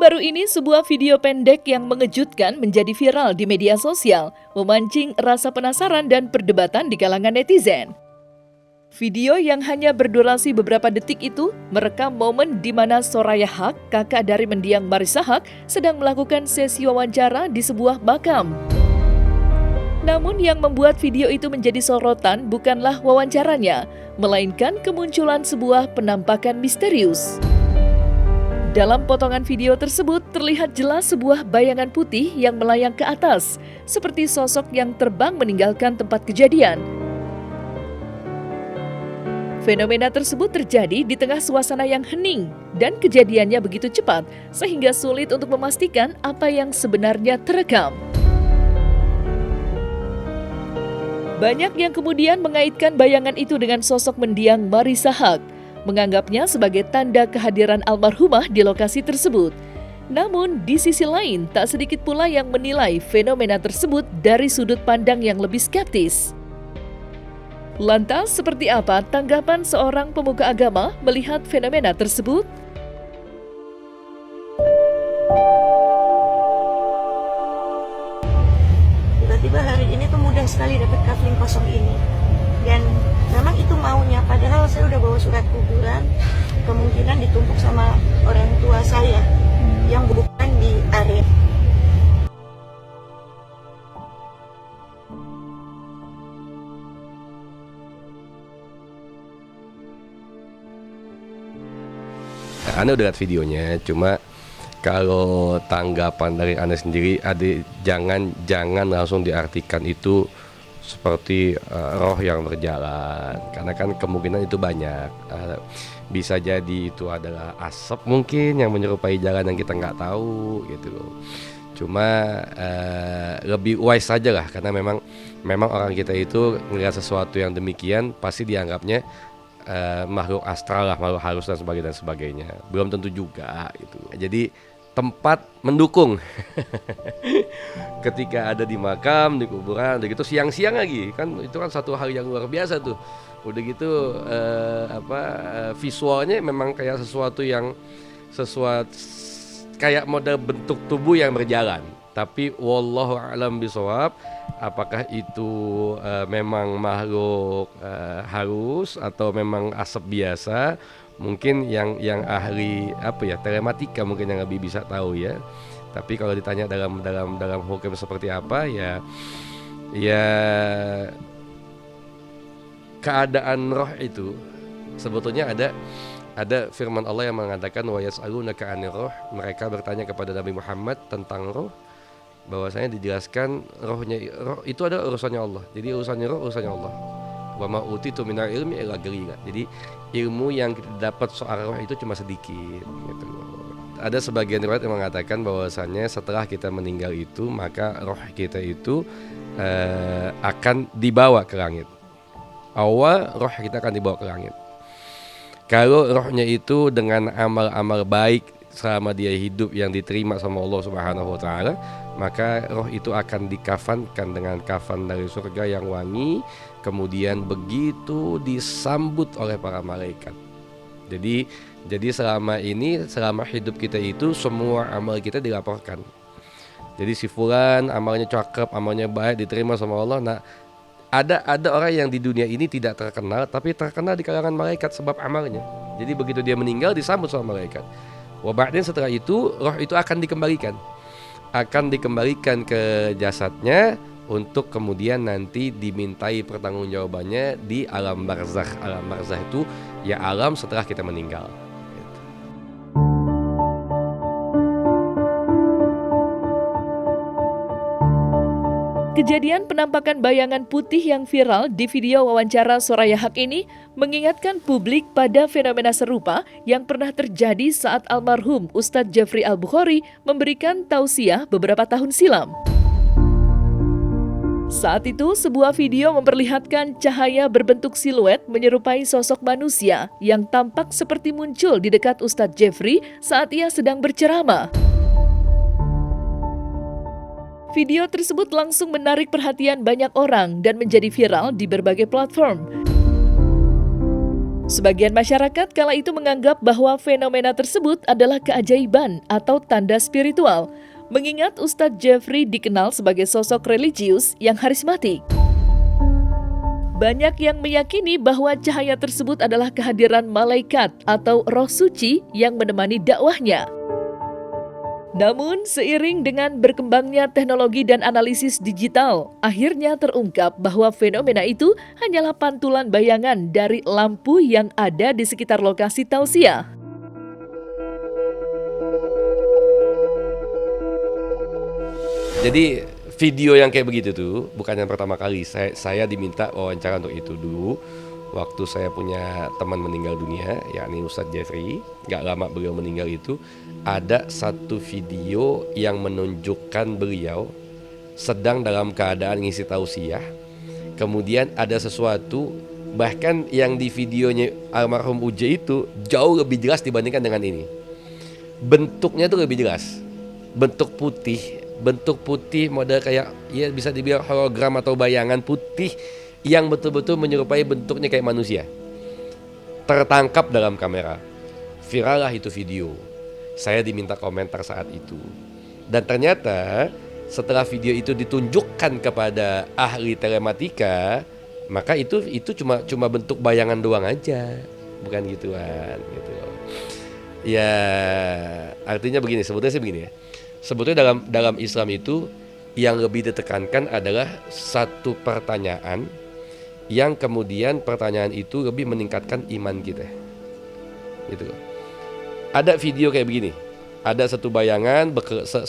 Baru-baru ini sebuah video pendek yang mengejutkan menjadi viral di media sosial, memancing rasa penasaran dan perdebatan di kalangan netizen. Video yang hanya berdurasi beberapa detik itu merekam momen di mana Soraya Haq, kakak dari mendiang Marissa Haq, sedang melakukan sesi wawancara di sebuah makam. Namun yang membuat video itu menjadi sorotan bukanlah wawancaranya, melainkan kemunculan sebuah penampakan misterius. Dalam potongan video tersebut terlihat jelas sebuah bayangan putih yang melayang ke atas, seperti sosok yang terbang meninggalkan tempat kejadian. Fenomena tersebut terjadi di tengah suasana yang hening dan kejadiannya begitu cepat sehingga sulit untuk memastikan apa yang sebenarnya terekam. Banyak yang kemudian mengaitkan bayangan itu dengan sosok mendiang Marissa Haq, menganggapnya sebagai tanda kehadiran almarhumah di lokasi tersebut. Namun, di sisi lain, tak sedikit pula yang menilai fenomena tersebut dari sudut pandang yang lebih skeptis. Lantas, seperti apa tanggapan seorang pemuka agama melihat fenomena tersebut? Tiba-tiba hari ini tuh mudah sekali dapat kafling kosong ini. Dan memang itu maunya, padahal saya udah bawa surat kuburan, kemungkinan ditumpuk sama orang tua saya yang bukan di area. Anda udah lihat videonya, cuma kalau tanggapan dari Anda sendiri, jangan langsung diartikan itu seperti roh yang berjalan, karena kan kemungkinan itu banyak. Bisa jadi itu adalah asap mungkin yang menyerupai jalan yang kita nggak tahu gitu loh. Cuma lebih wise saja lah, karena memang orang kita itu melihat sesuatu yang demikian pasti dianggapnya makhluk astral lah, makhluk halus dan sebagainya. Belum tentu juga gitu. Jadi tempat mendukung. Ketika ada di makam, di kuburan, udah gitu siang-siang lagi, kan itu kan satu hal yang luar biasa tuh. Udah gitu visualnya memang kayak sesuatu kayak model bentuk tubuh yang berjalan. Tapi wallahu a'lam bishawab, apakah itu memang makhluk halus atau memang asap biasa? Mungkin yang ahli telematika mungkin yang lebih bisa tahu ya. Tapi kalau ditanya dalam hukum seperti apa ya keadaan roh itu sebetulnya ada firman Allah yang mengatakan wa yas'alunaka 'anir roh, mereka bertanya kepada Nabi Muhammad tentang roh, bahwasanya dijelaskan roh itu ada urusannya Allah. Jadi urusannya roh urusannya Allah. Wa ma utitu minal ilmi illa qalila. Jadi ilmu yang kita dapat soal roh itu cuma sedikit gitu. Ada sebagian riwayat yang mengatakan bahwasanya setelah kita meninggal itu maka roh kita itu akan dibawa ke langit. Awal roh kita akan dibawa ke langit. Kalau rohnya itu dengan amal-amal baik selama dia hidup yang diterima sama Allah Subhanahu wa taala, maka roh itu akan dikafankan dengan kafan dari surga yang wangi, kemudian begitu disambut oleh para malaikat. Jadi selama hidup kita itu semua amal kita dilaporkan. Jadi si fulan amalnya cakep, amalnya baik, diterima sama Allah. Nah, ada orang yang di dunia ini tidak terkenal tapi terkenal di kalangan malaikat sebab amalnya. Jadi begitu dia meninggal disambut sama malaikat. Wabadin setelah itu roh itu akan dikembalikan ke jasadnya untuk kemudian nanti dimintai pertanggungjawabannya di alam barzakh. Alam barzakh itu ya alam setelah kita meninggal. Kejadian penampakan bayangan putih yang viral di video wawancara Soraya Haq ini mengingatkan publik pada fenomena serupa yang pernah terjadi saat almarhum Ustadz Jafri Al-Bukhari memberikan tausiah beberapa tahun silam. Saat itu, sebuah video memperlihatkan cahaya berbentuk siluet menyerupai sosok manusia yang tampak seperti muncul di dekat Ustadz Jafri saat ia sedang berceramah. Video tersebut langsung menarik perhatian banyak orang dan menjadi viral di berbagai platform. Sebagian masyarakat kala itu menganggap bahwa fenomena tersebut adalah keajaiban atau tanda spiritual, mengingat Ustadz Jeffrey dikenal sebagai sosok religius yang karismatik. Banyak yang meyakini bahwa cahaya tersebut adalah kehadiran malaikat atau roh suci yang menemani dakwahnya. Namun, seiring dengan berkembangnya teknologi dan analisis digital, akhirnya terungkap bahwa fenomena itu hanyalah pantulan bayangan dari lampu yang ada di sekitar lokasi tausiah. Jadi video yang kayak begitu tuh bukan yang pertama kali saya diminta wawancara untuk itu dulu. Waktu saya punya teman meninggal dunia, yakni Ustadz Jeffrey, gak lama beliau meninggal itu, ada satu video yang menunjukkan beliau sedang dalam keadaan ngisi tausiah. Kemudian ada sesuatu, bahkan yang di videonya almarhum Uje itu jauh lebih jelas dibandingkan dengan ini. Bentuknya tuh lebih jelas, bentuk putih model kayak ya bisa dibilang hologram atau bayangan putih yang betul-betul menyerupai bentuknya kayak manusia. Tertangkap dalam kamera. Viral lah itu video. Saya diminta komentar saat itu. Dan ternyata setelah video itu ditunjukkan kepada ahli telematika, maka itu cuma bentuk bayangan doang aja, bukan gituan gitu. Ya, artinya begini, sebetulnya sih begini ya. Sebetulnya dalam Islam itu yang lebih ditekankan adalah satu pertanyaan yang kemudian pertanyaan itu lebih meningkatkan iman kita. Gitu loh. Ada video kayak begini. Ada satu bayangan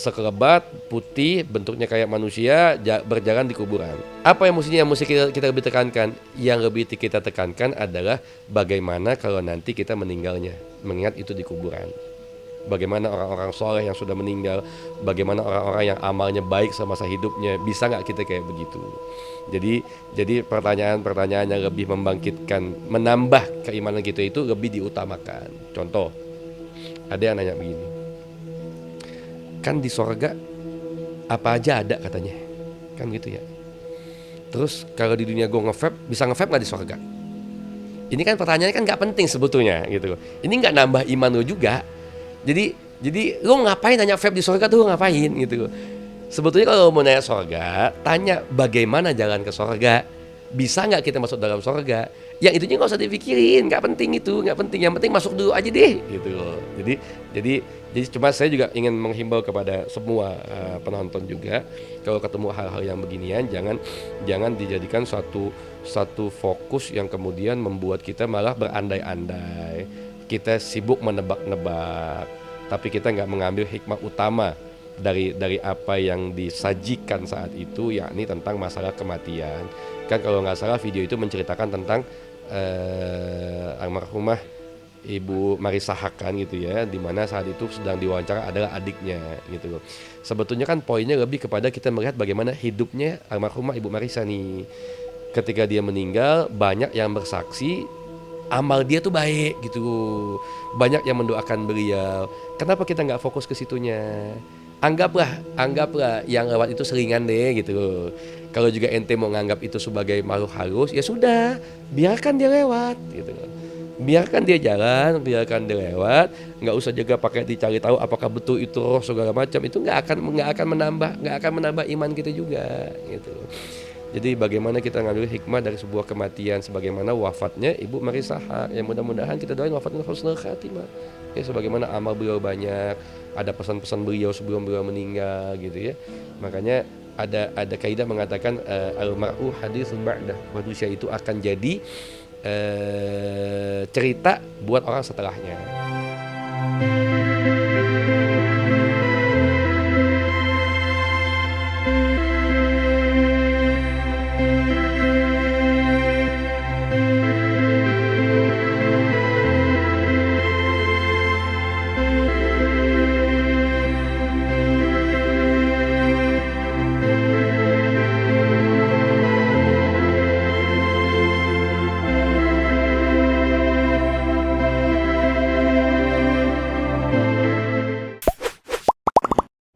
sekelebat putih bentuknya kayak manusia berjalan di kuburan. Apa yang mesti kita lebih tekankan? Yang lebih kita tekankan adalah bagaimana kalau nanti kita meninggalnya, mengingat itu di kuburan. Bagaimana orang-orang soleh yang sudah meninggal, bagaimana orang-orang yang amalnya baik semasa hidupnya, bisa nggak kita kayak begitu? Jadi pertanyaan-pertanyaan yang lebih membangkitkan, menambah keimanan kita itu lebih diutamakan. Contoh, ada yang nanya begini, kan di sorga apa aja ada katanya, kan gitu ya. Terus kalau di dunia gue nge-vape, bisa nge-vape nggak di sorga? Ini kan pertanyaannya kan nggak penting sebetulnya gitu. Ini nggak nambah iman lo juga. Jadi lo ngapain nanya vape di sorga tuh, lo ngapain gitu. Sebetulnya kalau mau nanya sorga, tanya bagaimana jalan ke sorga. Bisa nggak kita masuk dalam sorga? Yang itunya nggak usah dipikirin, nggak penting itu, nggak penting. Yang penting masuk dulu aja deh gitu loh. Jadi cuma saya juga ingin menghimbau kepada semua penonton juga, kalau ketemu hal-hal yang beginian jangan dijadikan satu fokus yang kemudian membuat kita malah berandai-andai. Kita sibuk menebak-nebak, tapi kita nggak mengambil hikmah utama dari apa yang disajikan saat itu, yakni tentang masalah kematian. Kan kalau nggak salah video itu menceritakan tentang almarhumah Ibu Marisa Hakan gitu ya, di mana saat itu sedang diwawancara adalah adiknya gitu loh. Sebetulnya kan poinnya lebih kepada kita melihat bagaimana hidupnya almarhumah Ibu Marisa nih. Ketika dia meninggal, banyak yang bersaksi amal dia tuh baik gitu, banyak yang mendoakan beliau. Kenapa kita nggak fokus ke situnya? Anggaplah yang lewat itu selingan deh gitu. Kalau juga ente mau nganggap itu sebagai makhluk halus, ya sudah, biarkan dia lewat gitu. Biarkan dia jalan, biarkan dia lewat, nggak usah juga pakai dicari tahu apakah betul itu roh segala macam. Itu nggak akan menambah iman kita juga gitu. Jadi bagaimana kita ngambil hikmah dari sebuah kematian, sebagaimana wafatnya Ibu Marisa Hakan. Ya mudah-mudahan kita doain wafatnya husnul khatimah. Ya sebagaimana amal beliau banyak, ada pesan-pesan beliau sebelum beliau meninggal gitu ya. Makanya ada kaidah mengatakan al-mar'u haditsun ba'dah, manusia itu akan jadi cerita buat orang setelahnya.